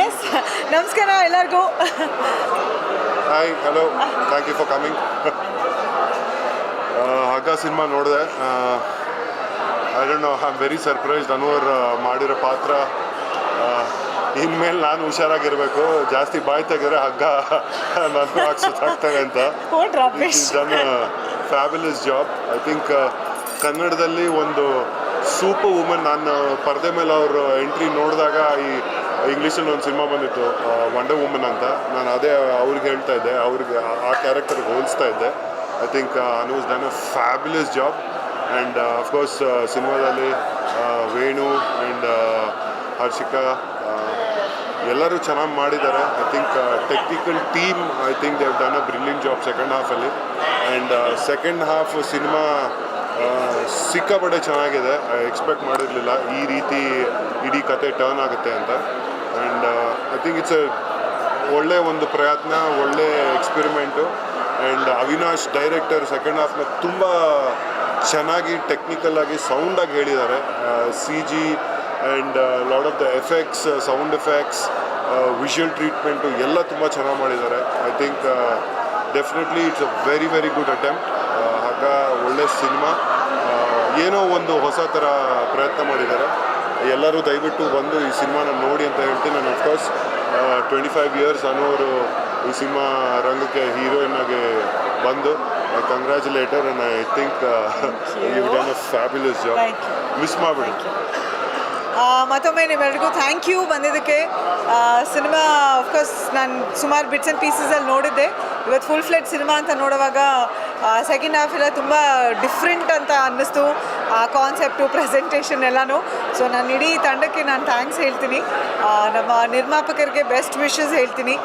S ನಮಸ್ಕಾರ ಎಲ್ಲರಿಗೂ. Hi hello, thank you for coming. Hagga cinema ನೋಡಿದೆ. I don't know, I am very surprised. Anwar ಮಾಡಿರೋ ಪಾತ್ರ ಇನ್ಮೇಲೆ ನಾನು ಹುಷಾರಾಗಿರಬೇಕು. ಜಾಸ್ತಿ ಬಾಯ್ ತೆಗೆದ್ರೆ ಹಗ್ಗ ನನ್ನ ಸುತ್ತಾಗ್ತಾರೆ ಅಂತ. Done fabulous job. I think ಕನ್ನಡದಲ್ಲಿ ಒಂದು ಸೂಪರ್ ವುಮನ್. ನಾನು ಪರದೆ ಮೇಲೆ ಅವ್ರ ಎಂಟ್ರಿ ನೋಡಿದಾಗ ಈ ಇಂಗ್ಲೀಷಲ್ಲಿ ಒಂದು ಸಿನಿಮಾ ಬಂದಿತ್ತು ವಂಡರ್ ವುಮನ್ ಅಂತ. ನಾನು ಅದೇ ಅವ್ರಿಗೆ ಹೇಳ್ತಾ ಇದ್ದೆ, ಅವ್ರಿಗೆ ಆ ಕ್ಯಾರೆಕ್ಟರ್ಗೆ ಹೋಲಿಸ್ತಾ ಇದ್ದೆ. I think Anu done a fabulous job. And of course ಸಿನಿಮಾದಲ್ಲಿ ವೇಣು ಆ್ಯಂಡ್ ಹರ್ಷಿಕಾ ಎಲ್ಲರೂ ಚೆನ್ನಾಗಿ ಮಾಡಿದ್ದಾರೆ. I think technical team, I think they have done a brilliant job second ಹಾಫಲ್ಲಿ. ಆ್ಯಂಡ್ ಸೆಕೆಂಡ್ ಹಾಫ್ ಸಿನಿಮಾ ಸಿಕ್ಕಾಪಟ್ಟೆ ಚೆನ್ನಾಗಿದೆ. ಎಕ್ಸ್ಪೆಕ್ಟ್ ಮಾಡಿರಲಿಲ್ಲ ಈ ರೀತಿ ಇಡೀ ಕತೆ ಟರ್ನ್ ಆಗುತ್ತೆ ಅಂತ. ಆ್ಯಂಡ್ ಐ ಥಿಂಕ್ ಇಟ್ಸ್ ಒಳ್ಳೆ ಒಂದು ಪ್ರಯತ್ನ, ಒಳ್ಳೆ experiment. And Avinash director second ಹಾಫ್ನ ತುಂಬ ಚೆನ್ನಾಗಿ ಟೆಕ್ನಿಕಲಾಗಿ ಸೌಂಡಾಗಿ ಹೇಳಿದ್ದಾರೆ. C G and lot of the effects, sound effects, visual treatment ಎಲ್ಲ ತುಂಬ ಚೆನ್ನಾಗಿ ಮಾಡಿದ್ದಾರೆ. I think definitely it's a very very good attempt. ಆಗ ಒಳ್ಳೆ ಸಿನಿಮಾ, ಏನೋ ಒಂದು ಹೊಸ ಥರ ಪ್ರಯತ್ನ ಮಾಡಿದ್ದಾರೆ. ಎಲ್ಲರೂ ದಯವಿಟ್ಟು ಬಂದು ಈ ಸಿನಿಮಾನ ನೋಡಿ ಅಂತ ಹೇಳ್ತೀನಿ. ನಾನು ಅಫ್ಕೋರ್ಸ್ 25 ಇಯರ್ಸ್ ಅನ್ನೋರು ಈ ಸಿನಿಮಾ ರಂಗಕ್ಕೆ ಹೀರೋಯಿನ್ ಆಗಿ ಬಂದು congratulations. And I think you done a fabulous job. Miss ಮಾಡಿಬಿಡಿ. ಮತ್ತೊಮ್ಮೆ ನಿಮ್ಮೆಲ್ರಿಗೂ ಥ್ಯಾಂಕ್ ಯು ಬಂದಿದ್ದಕ್ಕೆ. ಸಿನಿಮಾ ಅಫ್ಕೋರ್ಸ್ ನಾನು ಸುಮಾರು ಬಿಟ್ಸ್ ಆ್ಯಂಡ್ ಪೀಸಸಲ್ಲಿ ನೋಡಿದ್ದೆ. ಇವತ್ತು ಫುಲ್ ಫ್ಲೆಡ್ ಸಿನಿಮಾ ಅಂತ ನೋಡುವಾಗ ಸೆಕೆಂಡ್ ಹಾಫ್ ಎಲ್ಲ ತುಂಬ ಡಿಫ್ರೆಂಟ್ ಅಂತ ಅನ್ನಿಸ್ತು, ಆ ಕಾನ್ಸೆಪ್ಟು, ಪ್ರೆಸೆಂಟೇಷನ್ ಎಲ್ಲನೂ. ಸೊ ನಾನು ಇಡೀ ತಂಡಕ್ಕೆ ನಾನು ಥ್ಯಾಂಕ್ಸ್ ಹೇಳ್ತೀನಿ. ನಮ್ಮ ನಿರ್ಮಾಪಕರಿಗೆ ಬೆಸ್ಟ್ ವಿಶಸ್ ಹೇಳ್ತೀನಿ.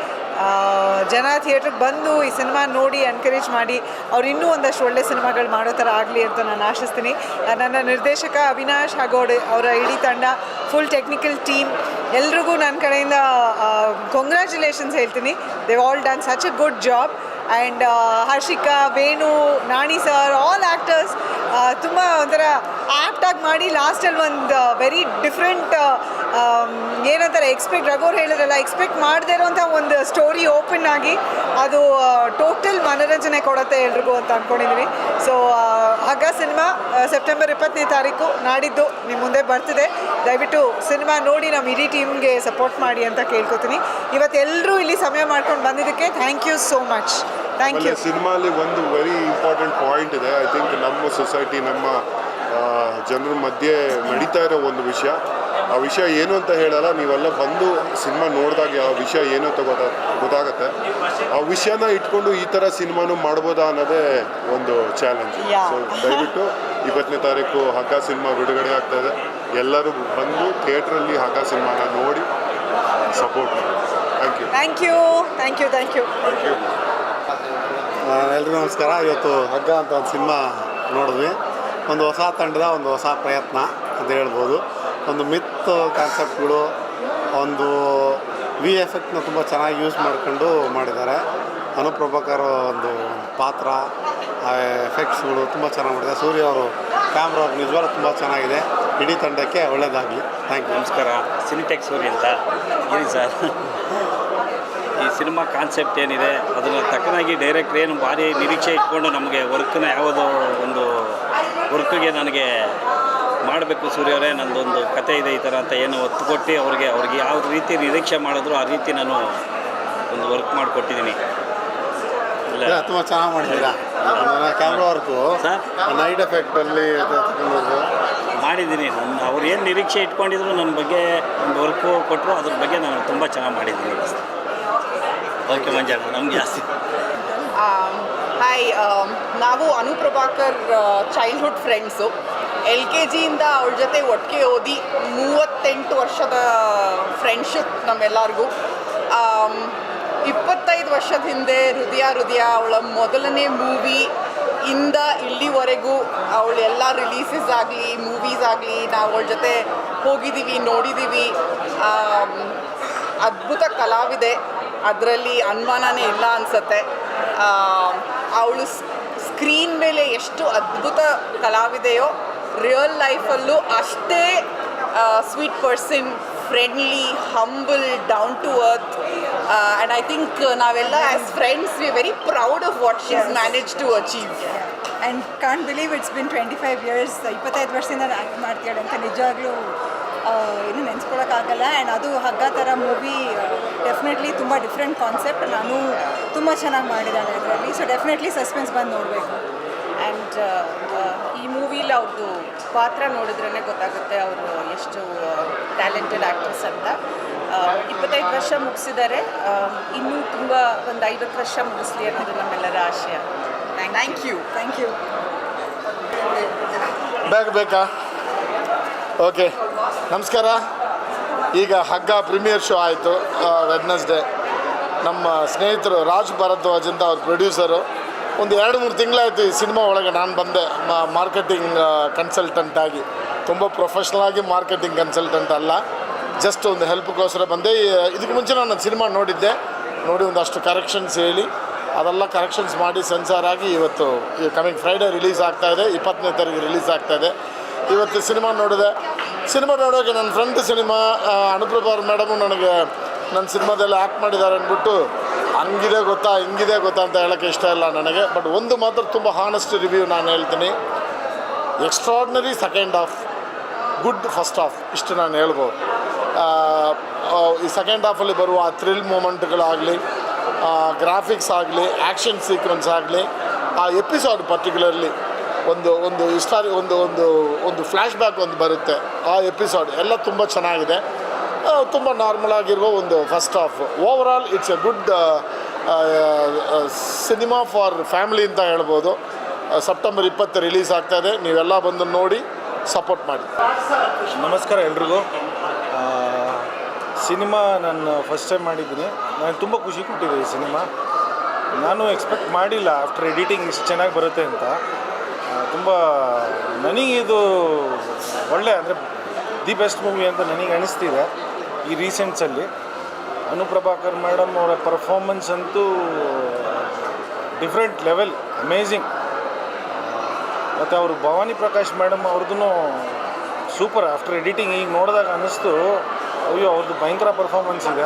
ಜನ ಥಿಯೇಟ್ರಿಗೆ ಬಂದು ಈ ಸಿನಿಮಾ ನೋಡಿ ಎನ್ಕರೇಜ್ ಮಾಡಿ ಅವ್ರು ಇನ್ನೂ ಒಂದಷ್ಟು ಒಳ್ಳೆ ಸಿನಿಮಾಗಳು ಮಾಡೋ ಥರ ಆಗಲಿ ಅಂತ ನಾನು ಆಶಿಸ್ತೀನಿ. ನನ್ನ ನಿರ್ದೇಶಕ ಅವಿನಾಶ್ ಹಾಗೂ ಅವರ ಇಡೀ ತಂಡ, ಫುಲ್ ಟೆಕ್ನಿಕಲ್ ಟೀಮ್ ಎಲ್ರಿಗೂ ನನ್ನ ಕಡೆಯಿಂದ ಕಂಗ್ರ್ಯಾಚುಲೇಷನ್ಸ್ ಹೇಳ್ತೀನಿ. They all done such a good job. And Harshika, Venu, Nani sir, all actors ತುಂಬ ಒಂಥರ ಆ್ಯಕ್ಟಾಗಿ ಮಾಡಿ ಲಾಸ್ಟಲ್ಲಿ ಒಂದು ವೆರಿ ಡಿಫ್ರೆಂಟ್ ಏನಂತಾರೆ ರಘೋರ್ ಹೇಳಿದ್ರಲ್ಲ, ಎಕ್ಸ್ಪೆಕ್ಟ್ ಮಾಡದೇ ಇರೋಂಥ ಒಂದು ಸ್ಟೋರಿ ಓಪನ್ ಆಗಿ ಅದು ಟೋಟಲ್ ಮನೋರಂಜನೆ ಕೊಡುತ್ತೆ ಎಲ್ರಿಗೂ ಅಂತ ಅಂದ್ಕೊಂಡಿದ್ದೀನಿ. ಸೊ ಹಗ್ಗ ಸಿನಿಮಾ ಸೆಪ್ಟೆಂಬರ್ 20ನೇ ತಾರೀಕು ನಾಡಿದ್ದು ನಿಮ್ಮ ಮುಂದೆ ಬರ್ತಿದೆ. ದಯವಿಟ್ಟು ಸಿನಿಮಾ ನೋಡಿ ನಮ್ಮ ಇಡೀ ಟೀಮ್ಗೆ ಸಪೋರ್ಟ್ ಮಾಡಿ ಅಂತ ಕೇಳ್ಕೊತೀನಿ. ಇವತ್ತೆಲ್ಲರೂ ಇಲ್ಲಿ ಸಮಯ ಮಾಡ್ಕೊಂಡು ಬಂದಿದ್ದಕ್ಕೆ thank you so much. Thank you. ಸಿನಿಮಾಲಿ ಒಂದು ವೆರಿ ಇಂಪಾರ್ಟೆಂಟ್ ಪಾಯಿಂಟ್ ಇದೆ. ಐ ಥಿಂಕ್ ನಮ್ಮ ಸೊಸೈಟಿ, ನಮ್ಮ ಜನರ ಮಧ್ಯೆ ನಡೀತಾ ಇರೋ ಒಂದು ವಿಷಯ. ಆ ವಿಷಯ ಏನು ಅಂತ ಹೇಳಲ್ಲ, ನೀವೆಲ್ಲ ಬಂದು ಸಿನಿಮಾ ನೋಡಿದಾಗ ಆ ವಿಷಯ ಏನು ಅಂತ ಗೊತ್ತಾಗುತ್ತೆ. ಆ ವಿಷಯನ ಇಟ್ಕೊಂಡು ಈ ಥರ ಸಿನಿಮಾನು ಮಾಡ್ಬೋದಾ ಅನ್ನೋದೇ ಒಂದು ಚಾಲೆಂಜ್. ಸೊ ದಯವಿಟ್ಟು 20ನೇ ತಾರೀಕು ಹಗ್ಗ ಸಿನಿಮಾ ಬಿಡುಗಡೆ ಆಗ್ತಾ ಇದೆ. ಎಲ್ಲರೂ ಬಂದು ಥಿಯೇಟ್ರಲ್ಲಿ ಹಗ್ಗ ಸಿನಿಮಾನ ನೋಡಿ ಸಪೋರ್ಟ್ ಮಾಡಿ. Thank you. Thank you. Thank you. Thank you. Thank you. ಎಲ್ರಿಗೂ ನಮಸ್ಕಾರ. ಇವತ್ತು ಹಗ್ಗ ಅಂತ ಒಂದು ಸಿನಿಮಾ ನೋಡಿದ್ವಿ. ಒಂದು ಹೊಸ ತಂಡದ ಒಂದು ಹೊಸ ಪ್ರಯತ್ನ ಅಂತ ಹೇಳ್ಬೋದು. ಒಂದು ಮಿತ್ ಕಾನ್ಸೆಪ್ಟ್ಗಳು, ಒಂದು ಎಫೆಕ್ಟ್ನ ತುಂಬ ಚೆನ್ನಾಗಿ ಯೂಸ್ ಮಾಡ್ಕೊಂಡು ಮಾಡಿದ್ದಾರೆ. ಅನುಪ್ರಭಾಕರ್ ಒಂದು ಪಾತ್ರ, ಎಫೆಕ್ಟ್ಸ್ಗಳು ತುಂಬ ಚೆನ್ನಾಗಿ ಮಾಡಿದ್ದಾರೆ. ಸೂರ್ಯ ಅವರು ಕ್ಯಾಮ್ರಾ ಅವ್ರು ನಿಜವಾಗ್ಲೂ ತುಂಬ ಚೆನ್ನಾಗಿದೆ. ಇಡೀ ತಂಡಕ್ಕೆ ಒಳ್ಳೆಯದಾಗಲಿ. Thank you. ನಮಸ್ಕಾರ. ಸಿನಿಟೆಕ್ ಸೂರ್ಯ ಅಂತ ಹೇಳಿ ಸರ್. ಈ ಸಿನಿಮಾ ಕಾನ್ಸೆಪ್ಟ್ ಏನಿದೆ ಅದನ್ನು ತಕ್ಕನಾಗಿ ಡೈರೆಕ್ಟ್ರ್ ಏನು ಭಾರಿ ನಿರೀಕ್ಷೆ ಇಟ್ಕೊಂಡು ನಮಗೆ ವರ್ಕ್ನ ಯಾವುದೋ ಒಂದು ವರ್ಕ್ಗೆ ನನಗೆ ಮಾಡಬೇಕು ಸೂರ್ಯವರೇ, ನನ್ನದೊಂದು ಕತೆ ಇದೆ ಈ ಥರ ಅಂತ ಏನು ಒತ್ತು ಕೊಟ್ಟು ಅವ್ರಿಗೆ ಯಾವ ರೀತಿ ನಿರೀಕ್ಷೆ ಮಾಡಿದ್ರು ಆ ರೀತಿ ನಾನು ಒಂದು ವರ್ಕ್ ಮಾಡಿಕೊಟ್ಟಿದ್ದೀನಿ. ಇಲ್ಲ, ತುಂಬ ಚೆನ್ನಾಗಿ ಮಾಡಿದ್ದೀರಾ. ಕ್ಯಾಮ್ರಾ ವರ್ಕು ಸರ್, ನೈಟ್ ಎಫೆಕ್ಟಲ್ಲಿ ಮಾಡಿದ್ದೀನಿ. ಅವ್ರು ಏನು ನಿರೀಕ್ಷೆ ಇಟ್ಕೊಂಡಿದ್ರು ನನ್ನ ಬಗ್ಗೆ ಒಂದು ವರ್ಕು ಕೊಟ್ಟರು, ಅದ್ರ ಬಗ್ಗೆ ನಾನು ತುಂಬ ಚೆನ್ನಾಗಿ ಮಾಡಿದ್ದೀನಿ. ಓಕೆ ಮಂಜಣ್ಣ, ನಮ್ಗೆ ಜಾಸ್ತಿ. ಹಾಯ್, ನಾವು ಅನುಪ್ರಭಾಕರ್ ಚೈಲ್ಡ್ಹುಡ್ ಫ್ರೆಂಡ್ಸು. LKG ಇಂದ ಅವಳ ಜೊತೆ ಒಟ್ಟಿಗೆ ಓದಿ 38 ವರ್ಷದ ಫ್ರೆಂಡ್ಶಿಪ್ ನಮ್ಮೆಲ್ಲರಿಗೂ. 25 ವರ್ಷದ ಹಿಂದೆ ಹೃದಯ ಅವಳ ಮೊದಲನೇ ಮೂವಿ ಇಂದ ಇಲ್ಲಿವರೆಗೂ ಅವಳೆಲ್ಲ ರಿಲೀಸಸ್ ಆಗಲಿ, ಮೂವೀಸ್ ಆಗಲಿ ನಾವು ಅವಳ ಜೊತೆ ಹೋಗಿದ್ದೀವಿ, ನೋಡಿದ್ದೀವಿ. ಅದ್ಭುತ ಕಲಾವಿದೆ, ಅದರಲ್ಲಿ ಅನುಮಾನನೇ ಇಲ್ಲ ಅನಿಸುತ್ತೆ. ಅವಳು ಸ್ಕ್ರೀನ್ ಮೇಲೆ ಎಷ್ಟು ಅದ್ಭುತ ಕಲಾವಿದೆಯೋ ರಿಯಲ್ ಲೈಫಲ್ಲೂ ಅಷ್ಟೇ sweet person, friendly, humble, down to earth, and I think ನಾವೆಲ್ಲ as friends we very proud of what she is manage to achieve. And can't believe it's been 25 years, 25 ವರ್ಷದಿಂದ ಆ್ಯಕ್ಟ್ ಮಾಡ್ತಾಳೆ ಅಂತ ನಿಜವಾಗ್ಲೂ ಇನ್ನೂ ನೆನೆಸ್ಕೊಳಕ್ಕಾಗಲ್ಲ. ಆ್ಯಂಡ್ ಅದು ಹಗ್ಗ ಥರ ಮೂವಿ ಡೆಫಿನೆಟ್ಲಿ ತುಂಬ ಡಿಫ್ರೆಂಟ್ ಕಾನ್ಸೆಪ್ಟ್. ನಾನು ತುಂಬ ಚೆನ್ನಾಗಿ ಮಾಡಿದ್ದಾಳೆ ಅದರಲ್ಲಿ. ಸೊ ಡೆಫಿನೆಟ್ಲಿ ಸಸ್ಪೆನ್ಸ್ ಬಂದು ನೋಡಬೇಕು. ಆ್ಯಂಡ್ ಈ ಮೂವಿಲಿ ಅವ್ರದ್ದು ಪಾತ್ರ ನೋಡಿದ್ರೇ ಗೊತ್ತಾಗುತ್ತೆ ಅವರು ಎಷ್ಟು ಟ್ಯಾಲೆಂಟೆಡ್ ಆ್ಯಕ್ಟ್ರೆಸ್ ಅಂತ. 25 ವರ್ಷ ಮುಗಿಸಿದ್ದಾರೆ, ಇನ್ನೂ ತುಂಬ ಒಂದು 50 ವರ್ಷ ಮುಗಿಸ್ಲಿ ಅನ್ನೋದು ನಮ್ಮೆಲ್ಲರ ಆಶಯ. Thank you. ಬೇಕಾ? ಓಕೆ, ನಮಸ್ಕಾರ. ಈಗ ಹಗ್ಗ ಪ್ರೀಮಿಯರ್ ಶೋ ಆಯಿತು ವೆಡ್ನೆಸ್ಡೇ. ನಮ್ಮ ಸ್ನೇಹಿತರು ರಾಜ್ ಭರದ್ವಾಜ್ ಅಂತ ಅವ್ರ ಪ್ರೊಡ್ಯೂಸರು. ಒಂದು 2-3 ತಿಂಗಳಾಯಿತು ಈ ಸಿನಿಮಾ ಒಳಗೆ ನಾನು ಬಂದೆ ಮಾರ್ಕೆಟಿಂಗ್ ಕನ್ಸಲ್ಟೆಂಟ್ ಆಗಿ. ತುಂಬ ಪ್ರೊಫೆಷ್ನಲ್ ಆಗಿ ಮಾರ್ಕೆಟಿಂಗ್ ಕನ್ಸಲ್ಟೆಂಟ್ ಅಲ್ಲ, ಜಸ್ಟ್ ಒಂದು ಹೆಲ್ಪ್ಗೋಸ್ಕರ ಬಂದೆ. ಇದಕ್ಕೆ ಮುಂಚೆ ನಾನು ಸಿನಿಮಾ ನೋಡಿ ಒಂದಷ್ಟು ಕರೆಕ್ಷನ್ಸ್ ಹೇಳಿ ಅದೆಲ್ಲ ಕರೆಕ್ಷನ್ಸ್ ಮಾಡಿ ಸೆನ್ಸಾರ್ ಆಗಿ ಇವತ್ತು ಕಮಿಂಗ್ ಫ್ರೈಡೇ ರಿಲೀಸ್ ಆಗ್ತಾಯಿದೆ, 20ನೇ ತಾರೀಕು ರಿಲೀಸ್ ಆಗ್ತಾಯಿದೆ. ಇವತ್ತು ಸಿನಿಮಾ ನೋಡೋಕೆ ನನ್ನ ಫ್ರೆಂಡ್ ಸಿನಿಮಾ ಅನುಪ್ರಭಾ ಮೇಡಮು ನನಗೆ ನನ್ನ ಸಿನಿಮಾದಲ್ಲಿ ಆ್ಯಕ್ಟ್ ಮಾಡಿದ್ದಾರೆ ಅಂದ್ಬಿಟ್ಟು ಹಂಗಿದೆ ಗೊತ್ತಾ ಹಿಂಗಿದೆ ಗೊತ್ತಾ ಅಂತ ಹೇಳೋಕ್ಕೆ ಇಷ್ಟ ಇಲ್ಲ ನನಗೆ. ಬಟ್ ಒಂದು ಮಾತ್ರ ತುಂಬ ಹಾನೆಸ್ಟ್ ರಿವ್ಯೂ ನಾನು ಹೇಳ್ತೀನಿ, extraordinary second half, good first half, ಇಷ್ಟು ನಾನು ಹೇಳ್ಬೋದು. ಈ ಸೆಕೆಂಡ್ ಹಾಫಲ್ಲಿ ಬರುವ ಆ ಥ್ರಿಲ್ ಮೂಮೆಂಟ್ಗಳಾಗಲಿ, ಗ್ರಾಫಿಕ್ಸ್ ಆಗಲಿ, ಆ್ಯಕ್ಷನ್ ಸೀಕ್ವೆನ್ಸ್ ಆಗಲಿ, ಆ ಎಪಿಸೋಡ್ ಪರ್ಟಿಕ್ಯುಲರ್ಲಿ ಒಂದು ಹಿಸ್ಟಾರಿ ಒಂದು ಫ್ಲ್ಯಾಶ್ ಬ್ಯಾಕ್ ಒಂದು ಬರುತ್ತೆ, ಆ ಎಪಿಸೋಡ್ ಎಲ್ಲ ತುಂಬ ಚೆನ್ನಾಗಿದೆ. ತುಂಬ ನಾರ್ಮಲ್ ಆಗಿರುವ ಒಂದು first half. Over all it's A good cinema for family ಅಂತ ಹೇಳ್ಬೋದು. ಸೆಪ್ಟೆಂಬರ್ 20 ರಿಲೀಸ್ ಆಗ್ತಾಯಿದೆ. ನೀವೆಲ್ಲ ಬಂದು ನೋಡಿ ಸಪೋರ್ಟ್ ಮಾಡಿ. ನಮಸ್ಕಾರ ಎಲ್ರಿಗೂ. ಸಿನಿಮಾ ನಾನು ಫಸ್ಟ್ ಟೈಮ್ ಮಾಡಿದ್ದೀನಿ. ನನಗೆ ತುಂಬ ಖುಷಿ ಕೊಟ್ಟಿದೆ ಈ ಸಿನಿಮಾ. ನಾನು ಎಕ್ಸ್ಪೆಕ್ಟ್ ಮಾಡಿಲ್ಲ ಆಫ್ಟರ್ ಎಡಿಟಿಂಗ್ ಇಷ್ಟು ಚೆನ್ನಾಗಿ ಬರುತ್ತೆ ಅಂತ. ತುಂಬ ನನಗಿದು ಒಳ್ಳೆ ಅಂದರೆ ದಿ ಬೆಸ್ಟ್ ಮೂವಿ ಅಂತ ನನಗೆ ಅನಿಸ್ತಿದೆ ಈ ರೀಸೆಂಟ್ಸಲ್ಲಿ. ಅನುಪ್ರಭಾಕರ್ ಮೇಡಮ್ ಅವರ ಪರ್ಫಾರ್ಮೆನ್ಸ್ ಅಂತೂ ಡಿಫ್ರೆಂಟ್ ಲೆವೆಲ್, ಅಮೇಝಿಂಗ್. ಮತ್ತು ಅವರು ಭವಾನಿ ಪ್ರಕಾಶ್ ಮೇಡಮ್ ಅವ್ರದ್ದು ಸೂಪರ್. ಆಫ್ಟರ್ ಎಡಿಟಿಂಗ್ ಈಗ ನೋಡಿದಾಗ ಅನ್ನಿಸ್ತು, ಅಯ್ಯೋ ಅವ್ರದ್ದು ಭಯಂಕರ ಪರ್ಫಾರ್ಮೆನ್ಸ್ ಇದೆ.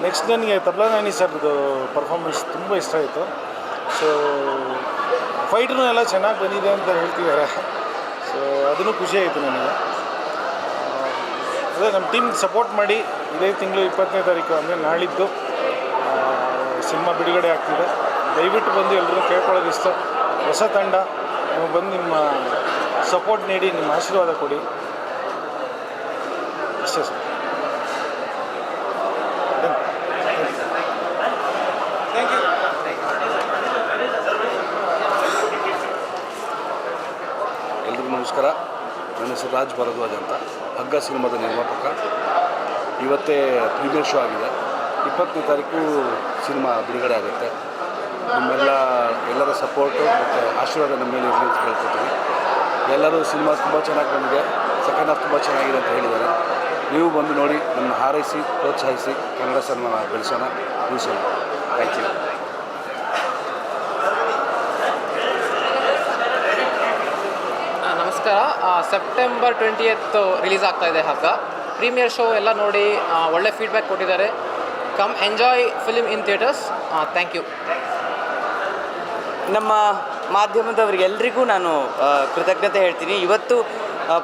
ನೆಕ್ಸ್ಟ್ ನನಗೆ ತಬ್ಲಾ ನಾನಿ ಸರ್ದು ಪರ್ಫಾರ್ಮೆನ್ಸ್ ತುಂಬ ಇಷ್ಟ ಆಯಿತು. ಸೊ ಫೈಟ್ರೂ ಎಲ್ಲ ಚೆನ್ನಾಗಿ ಬಂದಿದೆ ಅಂತ ಹೇಳ್ತಿದ್ದಾರೆ. ಸೊ ಅದನ್ನು ಖುಷಿ ಆಯಿತು ನನಗೆ. ಅದೇ ನಮ್ಮ ಟೀಮ್ ಸಪೋರ್ಟ್ ಮಾಡಿ. ಇದೇ ತಿಂಗಳು 20ನೇ ತಾರೀಕು ಅಂದರೆ ನಾಳಿದ್ದು ಸಿನಿಮಾ ಬಿಡುಗಡೆ ಆಗ್ತಿದೆ. ದಯವಿಟ್ಟು ಬಂದು ಎಲ್ಲರೂ ಕೇಳ್ಕೊಳ್ಳೋದು ಇಷ್ಟ. ಹೊಸ ತಂಡ, ನೀವು ಬಂದು ನಿಮ್ಮ ಸಪೋರ್ಟ್ ನೀಡಿ, ನಿಮ್ಮ ಆಶೀರ್ವಾದ ಕೊಡಿ, ಅಷ್ಟೇ ಸರ್. ಎಲ್ರಿಗೂ ನಮಸ್ಕಾರ. ನನ್ನ ಹೆಸರು ರಾಜ್ ಭರದ್ವಾಜ್ ಅಂತ, ಹಗ್ಗ ಸಿನಿಮಾದ ನಿರ್ಮಾಪಕ. ಇವತ್ತೇ ಪ್ರೀಮಿಯರ್ ಶೋ ಆಗಿದೆ. 20ನೇ ತಾರೀಕು ಸಿನಿಮಾ ಬಿಡುಗಡೆ ಆಗುತ್ತೆ. ಎಲ್ಲರ ಸಪೋರ್ಟು ಮತ್ತು ಆಶೀರ್ವಾದ ನಮ್ಮ ಮೇಲೆ ಇರಲಿ ಅಂತ ಕೇಳ್ಕೊತೀವಿ. ಎಲ್ಲರೂ ಸಿನಿಮಾ ತುಂಬ ಚೆನ್ನಾಗಿ ಬಂದಿದೆ, ಸೆಕೆಂಡ್ ಹಾಫ್ ತುಂಬ ಚೆನ್ನಾಗಿದೆ ಅಂತ ಹೇಳಿದ್ದಾರೆ. ನೀವು ಬಂದು ನೋಡಿ, ನನ್ನ ಹಾರೈಸಿ ಪ್ರೋತ್ಸಾಹಿಸಿ, ಕನ್ನಡ ಸಿನಿಮಾ ಬೆಳೆಸೋಣ, ಉಳಿಸೋಣ. Thank you. ನಮಸ್ಕಾರ. ಸೆಪ್ಟೆಂಬರ್ 20th ರಿಲೀಸ್ ಆಗ್ತಾ ಇದೆ ಹಗ್ಗ. ಪ್ರೀಮಿಯರ್ ಶೋ ಎಲ್ಲ ನೋಡಿ ಒಳ್ಳೆ ಫೀಡ್ಬ್ಯಾಕ್ ಕೊಟ್ಟಿದ್ದಾರೆ. Come enjoy film in theatres. Thank you. ನಮ್ಮ ಮಾಧ್ಯಮದವರಿಗೆಲ್ರಿಗೂ ನಾನು ಕೃತಜ್ಞತೆ ಹೇಳ್ತೀನಿ. ಇವತ್ತು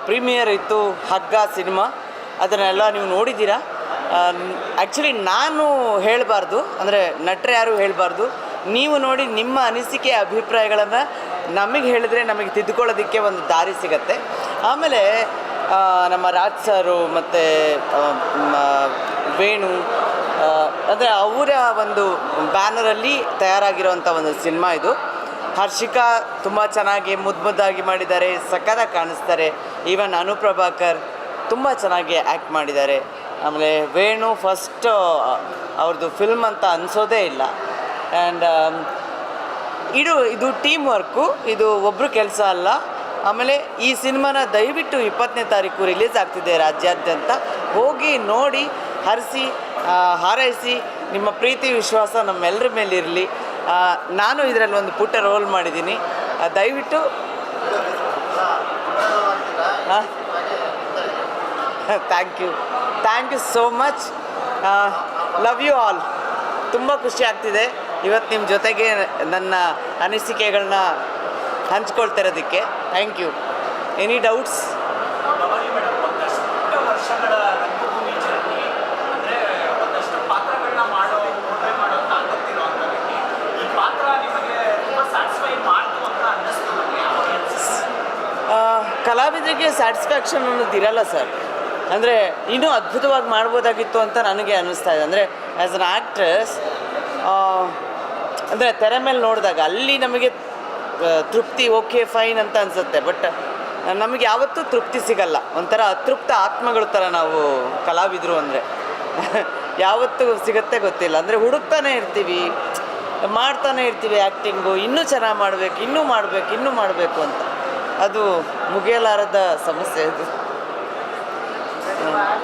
ಪ್ರೀಮಿಯರ್ ಇತ್ತು ಹಗ್ಗ ಸಿನಿಮಾ, ಅದನ್ನೆಲ್ಲ ನೀವು ನೋಡಿದ್ದೀರಾ. ಆ್ಯಕ್ಚುಲಿ ನಾನು ಹೇಳಬಾರ್ದು, ಅಂದರೆ ನಟರು ಯಾರು ಹೇಳಬಾರ್ದು. ನೀವು ನೋಡಿ ನಿಮ್ಮ ಅನಿಸಿಕೆ ಅಭಿಪ್ರಾಯಗಳನ್ನು ನಮಗೆ ಹೇಳಿದ್ರೆ ನಮಗೆ ತಿದ್ದುಕೊಳ್ಳೋದಕ್ಕೆ ಒಂದು ದಾರಿ ಸಿಗತ್ತೆ. ಆಮೇಲೆ ನಮ್ಮ ರಾಜ್ ಸರು ಮತ್ತು ವೇಣು, ಅಂದರೆ ಅವರ ಒಂದು ಬ್ಯಾನರಲ್ಲಿ ತಯಾರಾಗಿರುವಂಥ ಒಂದು ಸಿನಿಮಾ ಇದು. ಹರ್ಷಿಕಾ ತುಂಬ ಚೆನ್ನಾಗಿ ಮುದ್ದಾಗಿ ಮಾಡಿದ್ದಾರೆ, ಸಕ್ಕತ್ತಾಗಿ ಕಾಣಿಸ್ತಾರೆ. ಈವನ್ ಅನುಪ್ರಭಾಕರ್ ತುಂಬ ಚೆನ್ನಾಗಿ ಆ್ಯಕ್ಟ್ ಮಾಡಿದ್ದಾರೆ. ಆಮೇಲೆ ವೇಣು ಫಸ್ಟ್ ಅವ್ರದ್ದು ಫಿಲ್ಮ್ ಅಂತ ಅನಿಸೋದೇ ಇಲ್ಲ. ಆ್ಯಂಡ್ ಇದು ಟೀಮ್ ವರ್ಕು, ಇದು ಒಬ್ಬರು ಕೆಲಸ ಅಲ್ಲ. ಆಮೇಲೆ ಈ ಸಿನಿಮಾನ ದಯವಿಟ್ಟು 20ನೇ ತಾರೀಕು ರಿಲೀಸ್ ಆಗ್ತಿದೆ ರಾಜ್ಯಾದ್ಯಂತ. ಹೋಗಿ ನೋಡಿ, ಹರಿಸಿ, ಹಾರೈಸಿ. ನಿಮ್ಮ ಪ್ರೀತಿ ವಿಶ್ವಾಸ ನಮ್ಮೆಲ್ಲರ ಮೇಲೆ ಇರಲಿ. ನಾನು ಇದರಲ್ಲಿ ಒಂದು ಪುಟ್ಟ ರೋಲ್ ಮಾಡಿದ್ದೀನಿ. ದಯವಿಟ್ಟು thank you so much. Love you all. ತುಂಬ ಖುಷಿ ಆಗ್ತಿದೆ ಇವತ್ತು ನಿಮ್ಮ ಜೊತೆಗೆ ನನ್ನ ಅನಿಸಿಕೆಗಳನ್ನ ಹಂಚ್ಕೊಳ್ತಿರೋದಕ್ಕೆ. Thank you. Any doubts? ಕಲಾವಿದರಿಗೆ ಸ್ಯಾಟಿಸ್ಫ್ಯಾಕ್ಷನ್ ಅನ್ನೋದು ಇರಲ್ಲ ಸರ್. ಅಂದರೆ ಇನ್ನೂ ಅದ್ಭುತವಾಗಿ ಮಾಡ್ಬೋದಾಗಿತ್ತು ಅಂತ ನನಗೆ ಅನ್ನಿಸ್ತಾ ಇದೆ. ಅಂದರೆ ಆ್ಯಸ್ ಅನ್ ಆ್ಯಕ್ಟ್ರೆಸ್ ಅಂದರೆ ತೆರೆ ಮೇಲೆ ನೋಡಿದಾಗ ಅಲ್ಲಿ ನಮಗೆ ತೃಪ್ತಿ ಓಕೆ ಫೈನ್ ಅಂತ ಅನಿಸುತ್ತೆ. ಬಟ್ ನಮಗೆ ಯಾವತ್ತೂ ತೃಪ್ತಿ ಸಿಗಲ್ಲ. ಒಂಥರ ಅತೃಪ್ತ ಆತ್ಮಗಳ ಥರ ನಾವು ಕಲಾವಿದರು ಅಂದರೆ ಯಾವತ್ತೂ ಸಿಗುತ್ತೆ ಗೊತ್ತಿಲ್ಲ. ಅಂದರೆ ಹುಡುಕ್ತಾನೆ ಇರ್ತೀವಿ, ಮಾಡ್ತಾನೆ ಇರ್ತೀವಿ ಆ್ಯಕ್ಟಿಂಗು, ಇನ್ನೂ ಚೆನ್ನಾಗಿ ಮಾಡಬೇಕು, ಇನ್ನೂ ಮಾಡಬೇಕು ಅಂತ. ಅದು ಮುಗಿಯಲಾರದ ಸಮಸ್ಯೆ ಅದು.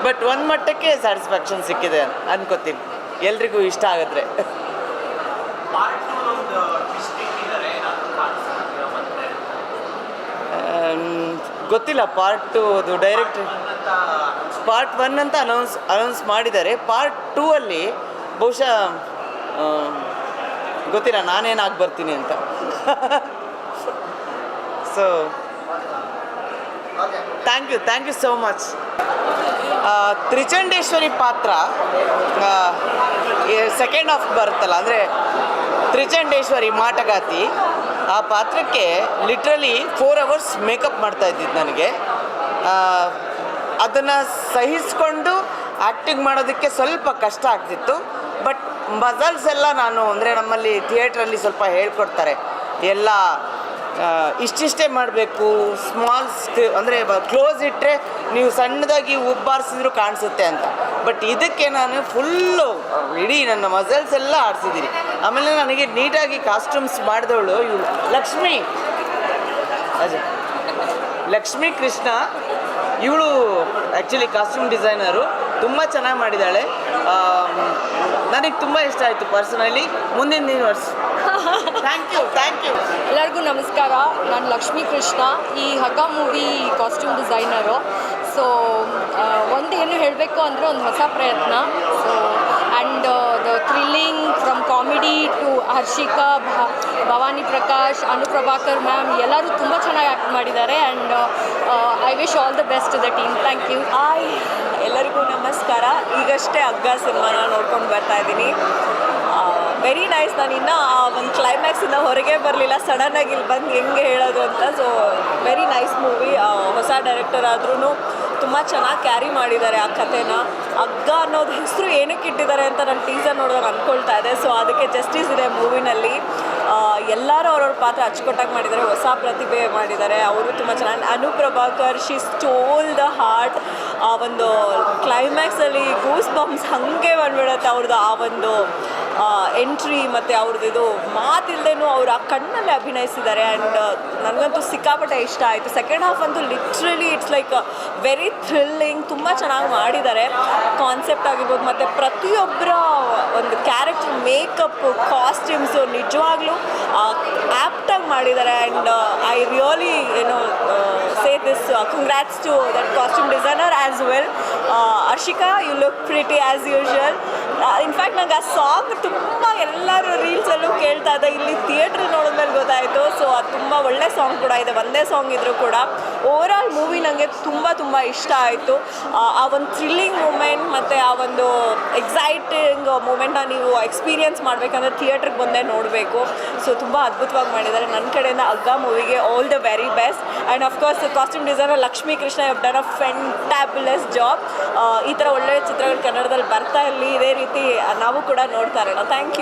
ಬಟ್ ಒಂದು ಮಟ್ಟಕ್ಕೆ ಸ್ಯಾಟಿಸ್ಫ್ಯಾಕ್ಷನ್ ಸಿಕ್ಕಿದೆ ಅನ್ಕೋತೀನಿ, ಎಲ್ರಿಗೂ ಇಷ್ಟ ಆಗಿದ್ರೆ. ಗೊತ್ತಿಲ್ಲ ಪಾರ್ಟ್ 2 ಅದು ಡೈರೆಕ್ಟ್ ಪಾರ್ಟ್ 1 ಅಂತ ಅನೌನ್ಸ್ ಮಾಡಿದ್ದಾರೆ. ಪಾರ್ಟ್ 2 ಅಲ್ಲಿ ಬಹುಶಃ ಗೊತ್ತಿಲ್ಲ ನಾನೇನಾಗಿ ಬರ್ತೀನಿ ಅಂತ. So thank you so much. Trichandeshwari ಪಾತ್ರ ಸೆಕೆಂಡ್ ಹಾಫ್ ಬರುತ್ತಲ್ಲ, ಅಂದರೆ ತ್ರಿಚಂಡೇಶ್ವರಿ ಮಾಟಗಾತಿ, ಆ ಪಾತ್ರಕ್ಕೆ ಲಿಟ್ರಲಿ 4 hours ಮೇಕಪ್ ಮಾಡ್ತಾ ಇದ್ದಿದ್ದು ನನಗೆ. ಅದನ್ನು ಸಹಿಸ್ಕೊಂಡು ಆ್ಯಕ್ಟಿಂಗ್ ಮಾಡೋದಕ್ಕೆ ಸ್ವಲ್ಪ ಕಷ್ಟ ಆಗ್ತಿತ್ತು. ಬಟ್ ಮಸಲ್ಸ್ ಎಲ್ಲ ನಾನು ಅಂದರೆ ನಮ್ಮಲ್ಲಿ ಥಿಯೇಟ್ರಲ್ಲಿ ಸ್ವಲ್ಪ ಹೇಳ್ಕೊಡ್ತಾರೆ ಎಲ್ಲ ಇಷ್ಟಿಷ್ಟೇ ಮಾಡಬೇಕು, ಸ್ಮಾಲ್ ಅಂದರೆ ಕ್ಲೋಸ್ ಇಟ್ಟರೆ ನೀವು ಸಣ್ಣದಾಗಿ ಉಬ್ಬಾರಿಸಿದ್ರು ಕಾಣಿಸುತ್ತೆ ಅಂತ. ಬಟ್ ಇದಕ್ಕೆ ನಾನು ಫುಲ್ಲು ಇಡೀ ನನ್ನ ಮಸಲ್ಸ್ ಎಲ್ಲ ಆಡಿಸಿದ್ದೀನಿ. ಆಮೇಲೆ ನನಗೆ ನೀಟಾಗಿ ಕಾಸ್ಟ್ಯೂಮ್ಸ್ ಮಾಡಿದವಳು ಇವಳು ಲಕ್ಷ್ಮೀ ಕೃಷ್ಣ. ಇವಳು ಆ್ಯಕ್ಚುಲಿ ಕಾಸ್ಟ್ಯೂಮ್ ಡಿಸೈನರು, ತುಂಬ ಚೆನ್ನಾಗಿ ಮಾಡಿದ್ದಾಳೆ. ನನಗೆ ತುಂಬ ಇಷ್ಟ ಆಯಿತು ಪರ್ಸನಲಿ. ಮುಂದಿನ ವರ್ಷ ಥ್ಯಾಂಕ್ ಯು. ಎಲ್ಲರಿಗೂ ನಮಸ್ಕಾರ. ನಾನು ಲಕ್ಷ್ಮೀ ಕೃಷ್ಣ, ಈ ಹಗ್ಗ ಮೂವಿ ಕಾಸ್ಟ್ಯೂಮ್ ಡಿಸೈನರು. ಸೊ ಒಂದು ಏನು ಹೇಳಬೇಕು ಅಂದರೆ ಒಂದು ಹೊಸ ಪ್ರಯತ್ನ. So and the thrilling from comedy to Harshika, Bhavani Prakash, Anu Prabhakar ma'am ಎಲ್ಲರೂ ತುಂಬ ಚೆನ್ನಾಗಿ ಆ್ಯಕ್ಟ್ ಮಾಡಿದ್ದಾರೆ. And I wish all the best to the team. Thank you. ಎಲ್ಲರಿಗೂ ನಮಸ್ಕಾರ. ಈಗಷ್ಟೇ ಹಗ್ಗ ಸಿನಿಮಾನ ನೋಡ್ಕೊಂಡು ಬರ್ತಾ ಇದ್ದೀನಿ. Very nice. ನಾನು ಇನ್ನೂ ಆ ಒಂದು ಕ್ಲೈಮ್ಯಾಕ್ಸಿಂದ ಹೊರಗೆ ಬರಲಿಲ್ಲ, ಸಡನ್ನಾಗಿ ಇಲ್ಲಿ ಬಂದು ಹೆಂಗೆ ಹೇಳೋದು ಅಂತ. So very nice movie. ಹೊಸ ಡೈರೆಕ್ಟರ್ ಆದ್ರೂ ತುಂಬ ಚೆನ್ನಾಗಿ ಕ್ಯಾರಿ ಮಾಡಿದ್ದಾರೆ ಆ ಕಥೆನ. ಹಗ್ಗ ಅನ್ನೋದು ಹೆಸರು ಏನಕ್ಕೆ ಇಟ್ಟಿದ್ದಾರೆ ಅಂತ ನಾನು ಟೀಸರ್ ನೋಡಿದಾಗ ಅಂದ್ಕೊಳ್ತಾ ಇದ್ದೆ. ಸೊ ಅದಕ್ಕೆ ಜಸ್ಟಿಸ್ ಇದೆ ಮೂವಿನಲ್ಲಿ. ಎಲ್ಲರೂ ಅವ್ರವ್ರ ಪಾತ್ರ ಅಚ್ಚುಕಟ್ಟಾಗಿ ಮಾಡಿದ್ದಾರೆ, ಹೊಸ ಪ್ರತಿಭೆ ಮಾಡಿದ್ದಾರೆ. ಅವರು ತುಂಬ ಚೆನ್ನಾಗಿ. Anu Prabhakar, she stole the heart. ಆ ಒಂದು ಕ್ಲೈಮ್ಯಾಕ್ಸಲ್ಲಿ ಗೂಸ್ ಬಂಪ್ಸ್ ಹಾಗೆ ಬಂದ್ಬಿಡುತ್ತೆ ಅವ್ರದ್ದು ಆ ಒಂದು ಎಂಟ್ರಿ ಮತ್ತು ಅವ್ರದ್ದು ಇದು ಮಾತಿಲ್ಲದೇನು ಅವ್ರು ಆ ಕಣ್ಣಲ್ಲಿ ಅಭಿನಯಿಸಿದ್ದಾರೆ. ಆ್ಯಂಡ್ ನನಗಂತೂ ಸಿಕ್ಕಾಪಟ್ಟೆ ಇಷ್ಟ ಆಯಿತು. ಸೆಕೆಂಡ್ ಹಾಫ್ ಅಂತೂ literally it's like very thrilling. ತುಂಬ ಚೆನ್ನಾಗಿ ಮಾಡಿದ್ದಾರೆ. ಕಾನ್ಸೆಪ್ಟ್ ಆಗಿರ್ಬೋದು ಮತ್ತು ಪ್ರತಿಯೊಬ್ಬರ ಒಂದು ಕ್ಯಾರೆಕ್ಟರ್, ಮೇಕಪ್ಪು, ಕಾಸ್ಟ್ಯೂಮ್ಸು ನಿಜವಾಗ್ಲೂ ಆ್ಯಪ್ಟಾಗಿ ಮಾಡಿದ್ದಾರೆ. And I really say this congrats to that costume designer as well. Harshika, you look pretty as usual. In fact ನಂಗೆ ಆ ಸಾಂಗ್ ತುಂಬ ಎಲ್ಲರೂ ರೀಲ್ಸಲ್ಲೂ ಕೇಳ್ತಾ ಇದ್ದೆ. ಇಲ್ಲಿ ಥಿಯೇಟ್ರ್ ನೋಡಿದ್ಮೇಲೆ ಗೊತ್ತಾಯಿತು. ಸೊ ಅದು ತುಂಬ ಒಳ್ಳೆ ಸಾಂಗ್ ಕೂಡ ಇದೆ. ಒಂದೇ ಸಾಂಗ್ ಇದ್ದರೂ ಕೂಡ ಓವರ್ ಆಲ್ ಮೂವಿ ನನಗೆ ತುಂಬ ಇಷ್ಟ ಆಯಿತು. ಆ ಒಂದು ಥ್ರಿಲ್ಲಿಂಗ್ ಮೂಮೆಂಟ್ ಮತ್ತು ಆ ಒಂದು ಎಕ್ಸೈಟಿಂಗ್ ಮೂಮೆಂಟ್ನ ನೀವು ಎಕ್ಸ್ಪೀರಿಯನ್ಸ್ ಮಾಡಬೇಕಂದ್ರೆ ಥಿಯೇಟ್ರಿಗೆ ಬಂದೇ ನೋಡಬೇಕು. ಸೊ ತುಂಬ ಅದ್ಭುತವಾಗಿ ಮಾಡಿದ್ದಾರೆ. ನನ್ನ ಕಡೆಯಿಂದ ಹಗ್ಗ ಮೂವಿಗೆ all the very best. And of course costume designer Lakshmi Krishna have done a fantabulous job. ಈ ಥರ ಒಳ್ಳೆಯ ಚಿತ್ರಗಳು ಕನ್ನಡದಲ್ಲಿ ಬರ್ತಾ ಇರಲಿ, ಇದೇ ರೀತಿ ನಾವು ಕೂಡ ನೋಡ್ತಾ ಇರೋಣ. Thank you.